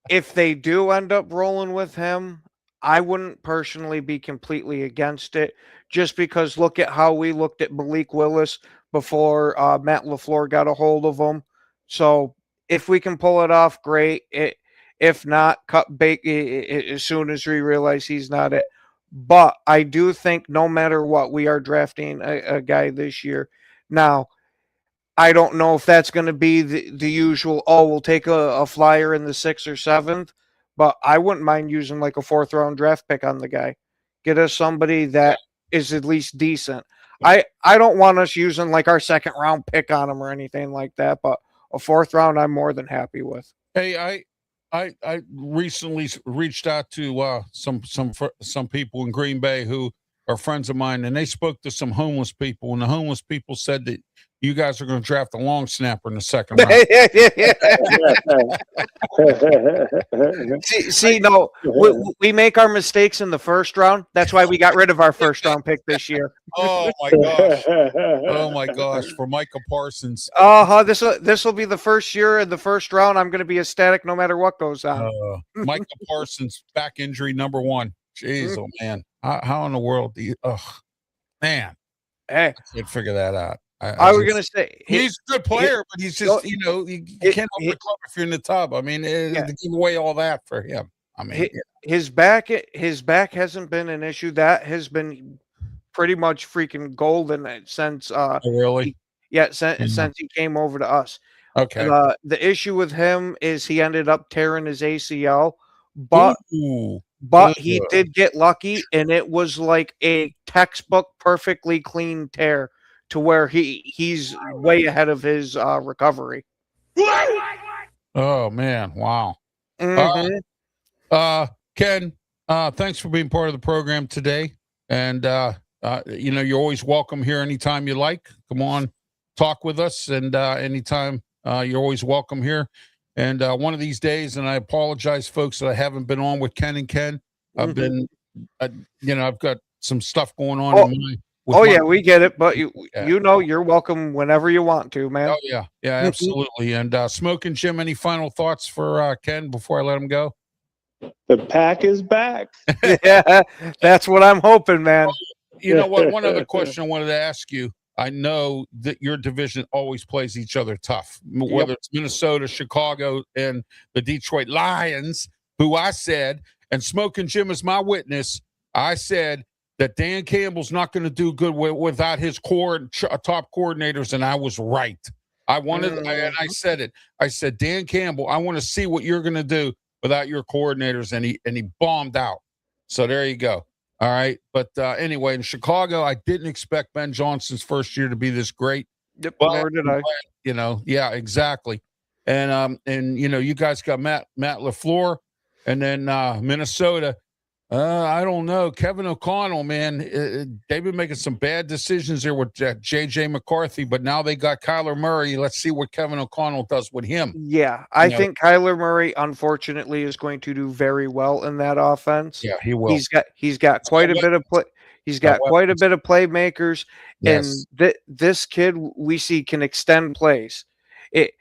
If they do end up rolling with him, I wouldn't personally be completely against it, just because look at how we looked at Malik Willis before Matt LaFleur got a hold of him. So if we can pull it off, great. If not, cut bait as soon as we realize he's not it. But I do think no matter what, we are drafting a guy this year. Now, I don't know if that's going to be the usual, we'll take a flyer in the 6th or 7th, but I wouldn't mind using like a 4th-round draft pick on the guy. Get us somebody that is at least decent. I don't want us using like our 2nd-round pick on him or anything like that, but a 4th round I'm more than happy with. Hey, I recently reached out to some people in Green Bay who are friends of mine, and they spoke to some homeless people, and the homeless people said that you guys are going to draft a long snapper in the 2nd round. see, no, we make our mistakes in the 1st round. That's why we got rid of our 1st-round pick this year. Oh my gosh! Oh my gosh! For Micah Parsons. This will be the first year in the 1st round. I'm going to be ecstatic no matter what goes on. Micah Parsons, back injury number 1. Jeez, oh man! How in the world do you? Oh man! Hey, I can't figure that out. I was going to say he's a good player, but he's just you can't overcome if you're in the tub. I mean, to give away all that for him. I mean, his back hasn't been an issue. That has been pretty much freaking golden since really since he came over to us. Okay. The issue with him is he ended up tearing his ACL, but he did get lucky, and it was like a textbook perfectly clean tear to where he's way ahead of his recovery. Oh man, wow. Mm-hmm. Ken, thanks for being part of the program today, and you're always welcome here anytime you like. Come on, talk with us, and anytime you're always welcome here. And one of these days, and I apologize, folks, that I haven't been on with Ken and Ken. I've been, I've got some stuff going on. We get it, but you're welcome whenever you want to, man. Oh yeah, absolutely. And Smokin' Jim, any final thoughts for Ken before I let him go? The pack is back. Yeah, that's what I'm hoping, man. You know what? One other question I wanted to ask you. I know that your division always plays each other tough, whether it's Minnesota, Chicago, and the Detroit Lions, who I said, and Smokin' Jim is my witness, I said that Dan Campbell's not going to do good without his top coordinators, and I was right. And I said it. I said, Dan Campbell, I want to see what you're going to do without your coordinators, and he bombed out. So there you go. All right. But anyway, in Chicago, I didn't expect Ben Johnson's first year to be this great. Yep, nor did I. Yeah, exactly. And you guys got Matt LaFleur, and then Minnesota. I don't know. Kevin O'Connell, man, they've been making some bad decisions there with J.J. McCarthy, but now they got Kyler Murray. Let's see what Kevin O'Connell does with him. Yeah, You I know, think Kyler Murray, unfortunately, is going to do very well in that offense. yeah, he will. He's got quite a bit of play. He's got quite a bit of playmakers, Yes. and this kid we see can extend plays. It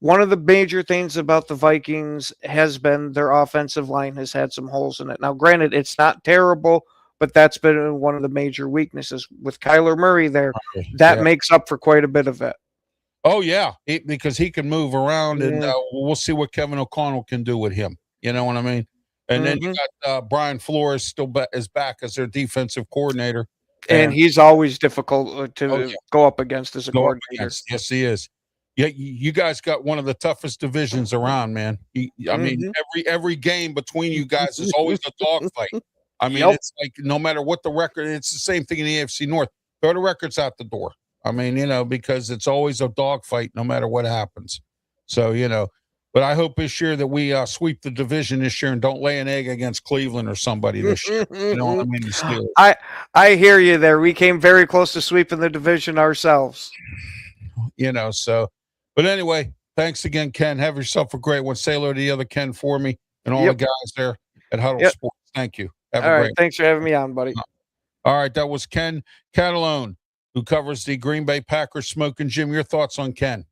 One of the major things about the Vikings has been their offensive line has had some holes in it. Now, granted, it's not terrible, but that's been one of the major weaknesses. With Kyler Murray there, that Yeah. makes up for quite a bit of it. Oh, yeah, because he can move around, and Yeah. we'll see what Kevin O'Connell can do with him. You know what I mean? And then you got Brian Flores still is back as their defensive coordinator. And he's always difficult to go up against as a Go up coordinator. against. Yes, he is. Yeah, you guys got one of the toughest divisions around, man. I mean, every game between you guys is always a dogfight. I mean, it's like no matter what the record, it's the same thing in the AFC North. Throw the records out the door. I mean, because it's always a dogfight no matter what happens. So, but I hope this year that we sweep the division this year and don't lay an egg against Cleveland or somebody this year. You know what I mean? The Steelers. I hear you there. We came very close to sweeping the division ourselves. But anyway, thanks again, Ken. Have yourself a great one. Say hello to the other Ken for me and all the guys there at Huddle Sports. Thank you. Have a great one. Thanks for having me on, buddy. All right, that was Ken Catalone, who covers the Green Bay Packers. Smokin' Jim, your thoughts on Ken?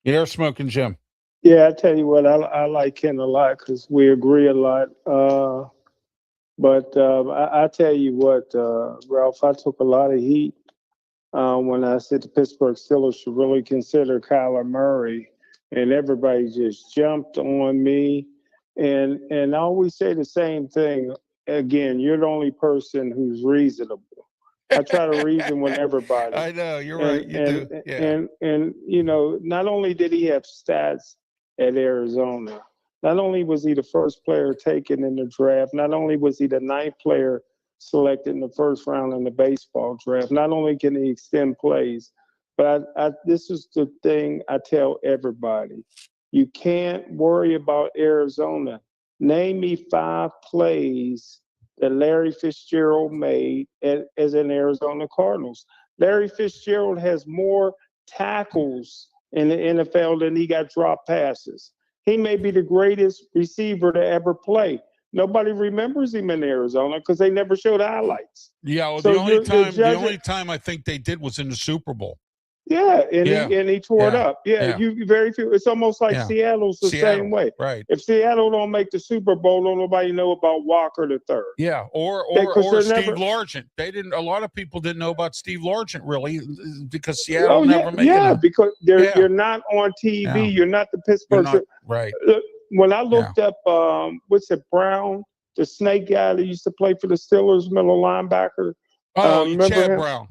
Yeah, Smokin' Jim. Yeah, I tell you what, I like Ken a lot because we agree a lot. But I tell you what, Ralph, I took a lot of heat when I said the Pittsburgh Steelers should really consider Kyler Murray, and everybody just jumped on me. And I always say the same thing. Again, you're the only person who's reasonable. I try to reason with everybody. I know, you're right. You do. Yeah. And not only did he have stats at Arizona, not only was he the first player taken in the draft, not only was he the 9th player selected in the first round in the baseball draft, not only can he extend plays, but this is the thing I tell everybody. You can't worry about Arizona. Name me 5 plays that Larry Fitzgerald made as an Arizona Cardinals. Larry Fitzgerald has more tackles in the NFL than he got drop passes. He may be the greatest receiver to ever play. Nobody remembers him in Arizona because they never showed highlights. Yeah, well, So the only time I think they did was in the Super Bowl. Yeah, and he tore it up. Yeah, you very few. It's almost like Seattle's the same way. Right. If Seattle don't make the Super Bowl, don't nobody know about Walker the third. Yeah, or Steve Largent. They didn't. A lot of people didn't know about Steve Largent really because Seattle never made it. Yeah, because you're not on TV. Yeah. You're not the Pittsburgh. Right. When I looked up, what's it, Brown, the snake guy that used to play for the Steelers, middle linebacker. Oh,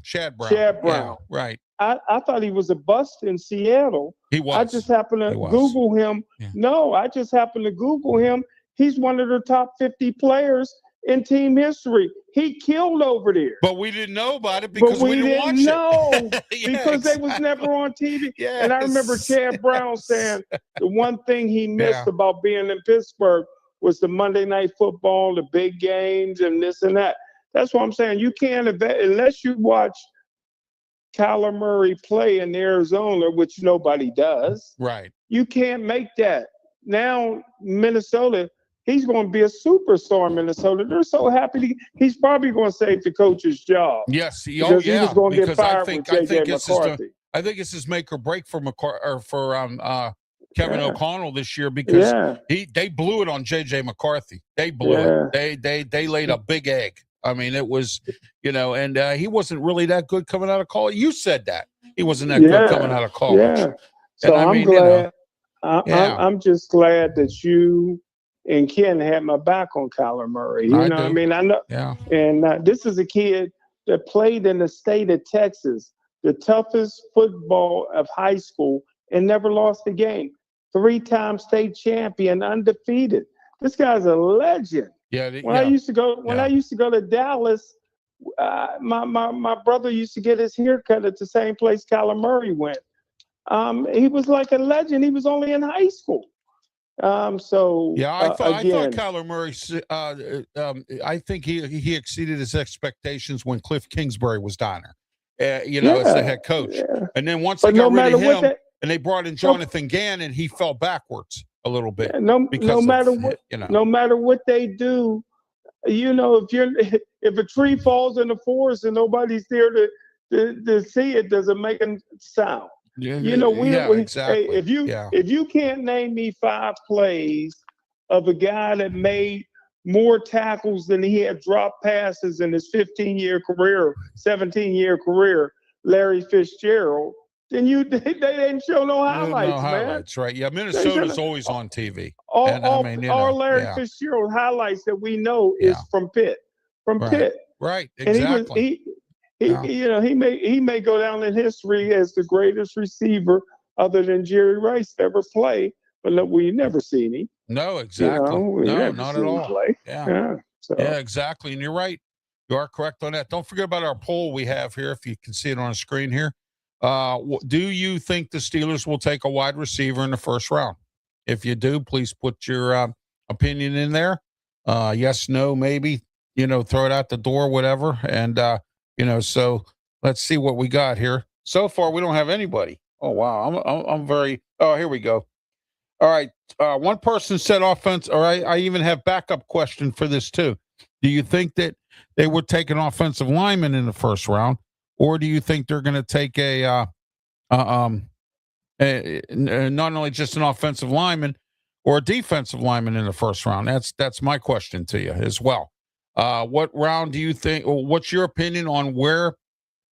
Chad Brown. Yeah, right. I thought he was a bust in Seattle. He was. I just happened to Google him. Yeah. No, I just happened to Google him. He's one of the top 50 players in team history. He killed over there. But we didn't know about it because we didn't watch it. Because they was never on TV. Yes. And I remember Chad Brown saying the one thing he missed about being in Pittsburgh was the Monday Night Football, the big games, and this and that. That's what I'm saying. You can't unless you watch Kyler Murray play in Arizona, which nobody does. Right. You can't make that. Now, Minnesota, he's going to be a superstar in Minnesota. They're so happy. He's probably going to save the coach's job. Yes. He was going to get fired with J.J. McCarthy. I think this is make or break for Kevin O'Connell this year because they blew it on J.J. McCarthy. They blew it. They laid a big egg. I mean, it was, and he wasn't really that good coming out of college. You said that. He wasn't that good coming out of college. Yeah. So I'm glad. I'm just glad that you and Ken had my back on Kyler Murray. You know what I mean? I know. Yeah. And this is a kid that played in the state of Texas, the toughest football of high school, and never lost a game. 3-time state champion, undefeated. This guy's a legend. Yeah. I used to go to Dallas, my brother used to get his hair cut at the same place Kyler Murray went. He was like a legend. He was only in high school. So Yeah, I thought again, Kyler Murray. I think he exceeded his expectations when Cliff Kingsbury was down there, as the yeah, head coach. yeah. And then once But they no got rid matter of what him that, and they brought in no, Jonathan Gannon, he fell backwards a little bit no, because no matter what they do, if a tree falls in the forest and nobody's there to see it, does it make a sound? Yeah, Hey, exactly. Yeah. if you can't name me 5 plays of a guy that made more tackles than he had dropped passes in his 15-year career, 17-year career, Larry Fitzgerald, then they didn't show no highlights, No man. highlights, right? Yeah, Minnesota's always on TV. All Larry yeah. Fitzgerald highlights that we know Yeah. is from Pitt. Right. Pitt. Right, And exactly. he may go down in history as the greatest receiver other than Jerry Rice to ever play, but no, we never seen him. No, exactly. We No, never not seen at him all. play. Yeah. So. Yeah, exactly. And you're right. You are correct on that. Don't forget about our poll we have here, if you can see it on the screen here. Do you think the Steelers will take a wide receiver in the first round? If you do, please put your opinion in there. Yes, no, maybe, throw it out the door, whatever. And, so let's see what we got here. So far, we don't have anybody. Oh, wow. I'm very, oh, here we go. All right. One person said offense. All right. I even have backup question for this too. Do you think that they would take an offensive lineman in the first round, or do you think they're going to take not only just an offensive lineman or a defensive lineman in the first round? That's my question to you as well. What round do you think, or what's your opinion on where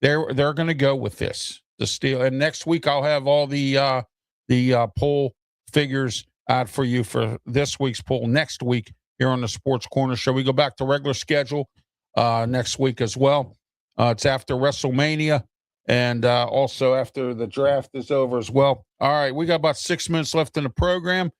they're going to go with this? The Steel, and next week I'll have all the poll figures out for you for this week's poll next week here on the Sports Corner Show. We go back to regular schedule next week as well. It's after WrestleMania and also after the draft is over as well. All right, we got about 6 minutes left in the program,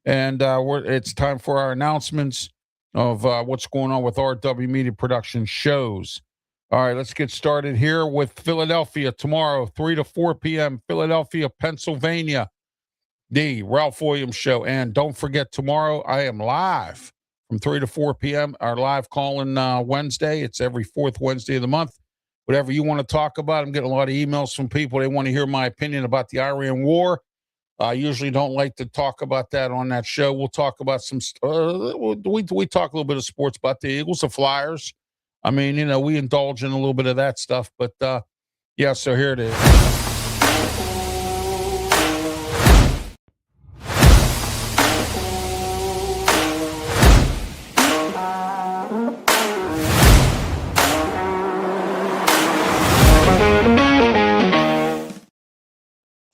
and it's time for our announcements of what's going on with RW Media Production shows. All right, let's get started here with Philadelphia tomorrow, 3 to 4 p.m., Philadelphia, Pennsylvania, the Ralph Williams Show. And don't forget, tomorrow I am live from 3 to 4 p.m., our live call-in Wednesday. It's every fourth Wednesday of the month. Whatever you want to talk about. I'm getting a lot of emails from people. They want to hear my opinion about the Iran war. I usually don't like to talk about that on that show. We'll talk about some we talk a little bit of sports about the Eagles, the Flyers. I mean, we indulge in a little bit of that stuff. But, yeah, so here it is.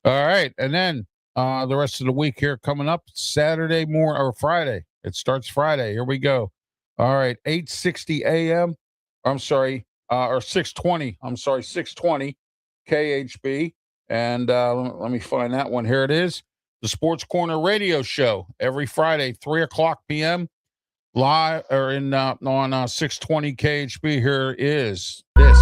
All right, and then the rest of the week here coming up, Saturday or Friday. It starts Friday. Here we go. All right, 8:60 a.m. I'm sorry, or 6:20. I'm sorry, 6:20 KHB. And let me find that one. Here it is. The Sports Corner Radio Show every Friday, 3 o'clock p.m. live or on 6:20 KHB. Here is this.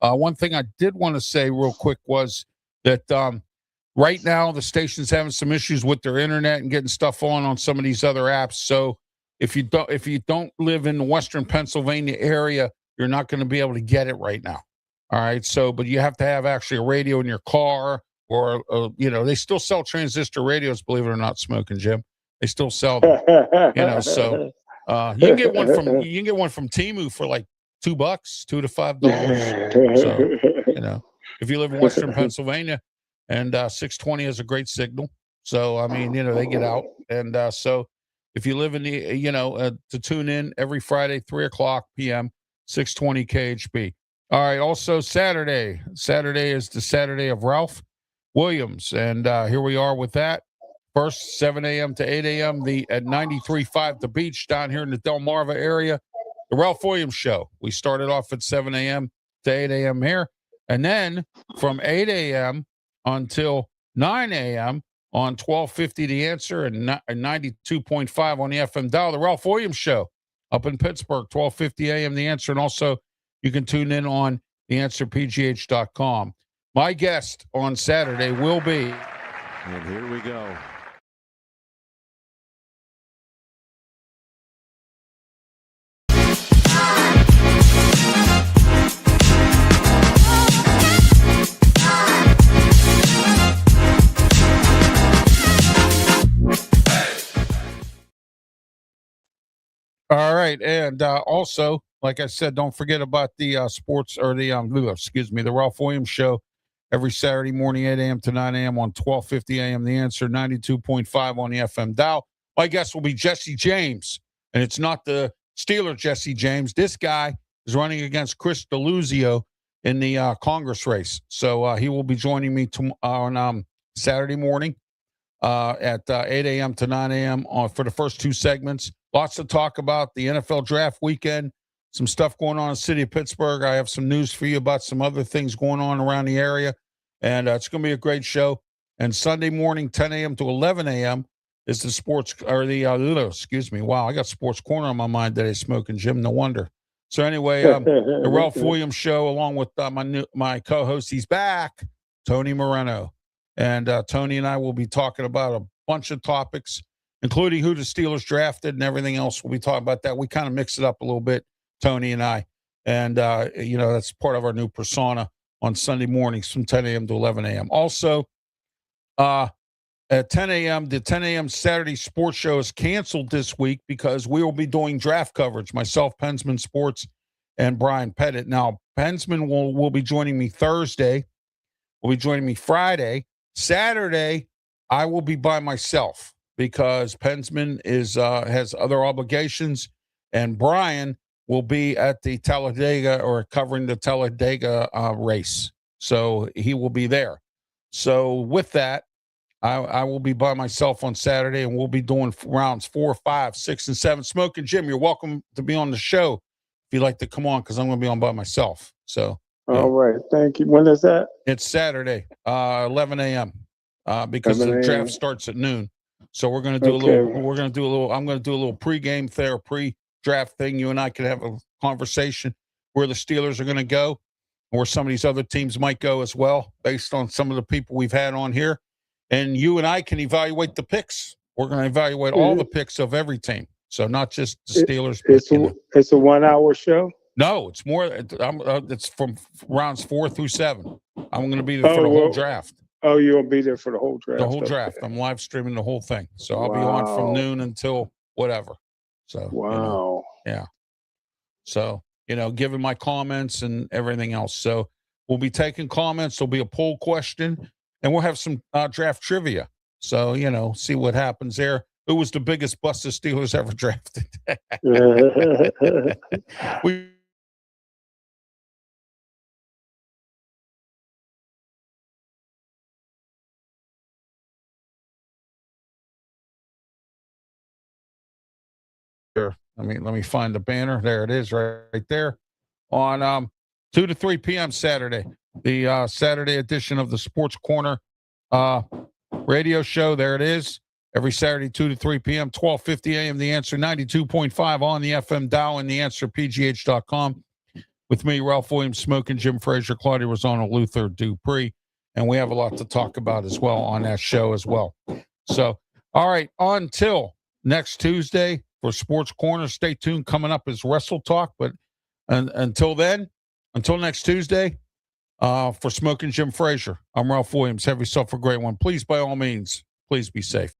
One thing I did want to say real quick was that right now the station's having some issues with their internet and getting stuff on some of these other apps. So if you don't live in the Western Pennsylvania area, you're not going to be able to get it right now. All right. So, but you have to have actually a radio in your car, or they still sell transistor radios. Believe it or not, Smokin' Jim, they still sell them. So you can get one from Temu for like $2, $2 to $5. So, if you live in Western Pennsylvania, and 620 is a great signal. So, I mean, they get out. And so if you live in the, to tune in every Friday, 3 o'clock p.m., 620 KHB. All right. Also, Saturday is the Saturday of Ralph Williams. And here we are with that. First, 7 a.m. to 8 a.m., at 93.5 The Beach down here in the Delmarva area. The Ralph Williams Show. We started off at 7 a.m. to 8 a.m. here. And then from 8 a.m. until 9 a.m. on 1250 The Answer and 92.5 on the FM dial, the Ralph Williams Show up in Pittsburgh, 1250 a.m. The Answer. And also you can tune in on theanswerpgh.com. My guest on Saturday will be. And here we go. All right. And also, like I said, don't forget about the sports or the, the Ralph Williams Show every Saturday morning, 8 a.m. to 9 a.m. on 1250 a.m. The Answer, 92.5 on the FM dial. My guest will be Jesse James, and it's not the Steeler Jesse James. This guy is running against Chris DeLuzio in the Congress race. So he will be joining me on Saturday morning at 8 a.m. to 9 a.m. For the first two segments. Lots to talk about. The NFL draft weekend, some stuff going on in the city of Pittsburgh. I have some news for you about some other things going on around the area, and it's going to be a great show. And Sunday morning, 10 a.m. to 11 a.m. is the sports, or the, wow, I got Sports Corner on my mind today, Smokin' Jim, no wonder. So anyway, the Ralph Williams Show, along with my co-host, he's back, Tony Moreno. And Tony and I will be talking about a bunch of topics, including who the Steelers drafted and everything else. We'll be talking about that. We kind of mix it up a little bit, Tony and I. And, that's part of our new persona on Sunday mornings from 10 a.m. to 11 a.m. Also, at 10 a.m., the 10 a.m. Saturday sports show is canceled this week because we will be doing draft coverage, myself, Pensman Sports, and Brian Pettit. Now, Pensman will be joining me Thursday. Will be joining me Friday. Saturday, I will be by myself because Pensman has other obligations, and Brian will be at the Talladega or covering the Talladega race. So he will be there. So with that, I will be by myself on Saturday, and we'll be doing rounds 4, 5, 6, and 7. Smokin' Jim, you're welcome to be on the show if you'd like to come on, because I'm going to be on by myself. So. All right. Thank you. When is that? It's Saturday, 11 a.m. Because the draft starts at noon. So we're going to do I'm going to do a little pregame there, pre-draft thing. You and I could have a conversation where the Steelers are going to go, or some of these other teams might go as well, based on some of the people we've had on here. And you and I can evaluate the picks. We're going to evaluate all the picks of every team. So not just the Steelers. It's a 1 hour show. No, it's more. It's from rounds 4 through 7. I'm going to be there for the whole draft. Oh, you'll be there for the whole draft. The whole draft. I'm live streaming the whole thing, so I'll be on from noon until whatever. So wow, yeah. So giving my comments and everything else. So we'll be taking comments. There'll be a poll question, and we'll have some draft trivia. So see what happens there. Who was the biggest bust the Steelers ever drafted? Let me find the banner. There it is, right there on 2 to 3 p.m. Saturday, the Saturday edition of the Sports Corner radio show. There it is. Every Saturday, 2 to 3 p.m., 1250 a.m. The Answer, 92.5 on the FM dial and theanswerpgh.com. With me, Ralph Williams, Smokin', Jim Frazier, Claudia Rosano, Luther Dupree. And we have a lot to talk about as well on that show as well. So, all right, until next Tuesday for Sports Corner, stay tuned. Coming up is Wrestle Talk. But until then, until next Tuesday, for Smokin' Jim Frazier, I'm Ralph Williams. Have yourself a great one. Please, by all means, please be safe.